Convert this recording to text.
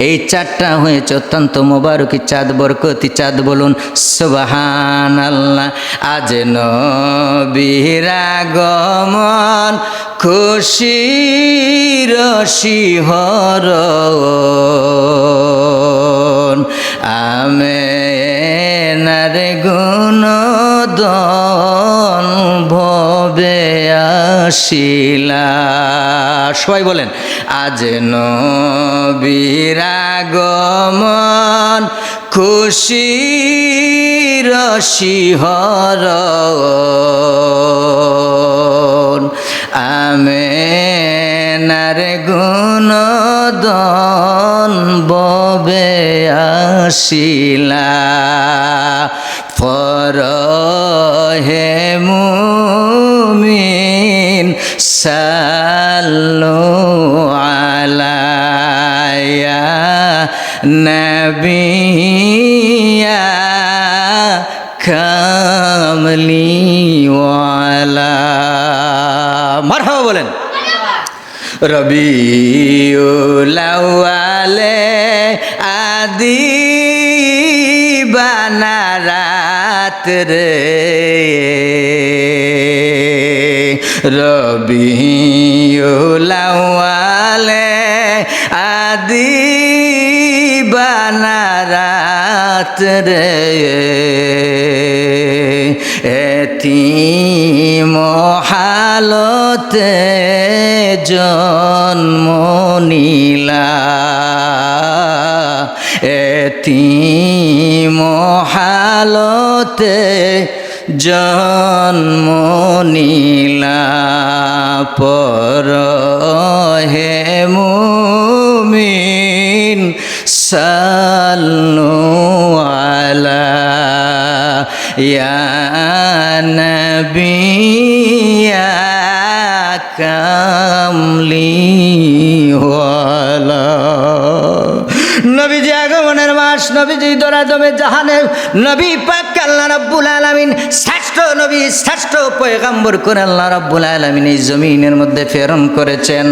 এই চাঁদটা হয়েছে অত্যন্ত মোবারকি চাঁদ, বরকতি চাঁদ। বলুন সুবহানাল্লাহ। আজ নবীর আগমন খুশির শিহরণ, আমেনার গুণদন ভবে আসিলা। সবাই বলেন আজ নবীর আগমন খুশির শিহরণ, আমেনার গুণদন ববে আসিলা। ফরহে মুমিন সাল্লু আলাইয়া নবিয়া কামলিওয়ালা। মারহাবা বলেন। রবিউল আউয়ালে আদি বানারাত রে, রবিউল আউয়ালে আদি বানারাত রে, এতিম হালতে জন্ম নিলা, এতিম হালতে জন্ম নিলা। পরহে মুমিন সাল্লু আলা ইয়া নবিয়া কামলিওয়ালা। নবীজি আগমনের মাস, নবীজি দরাদমে জাহানে নবী পাক আল্লাহ রাব্বুল আলামিন শ্রেষ্ঠ নবী, শ্রেষ্ঠ পয়গম্বর করে আল্লাহ রাব্বুল আলামিন এই জমিনের মধ্যে প্রেরণ করেছেন।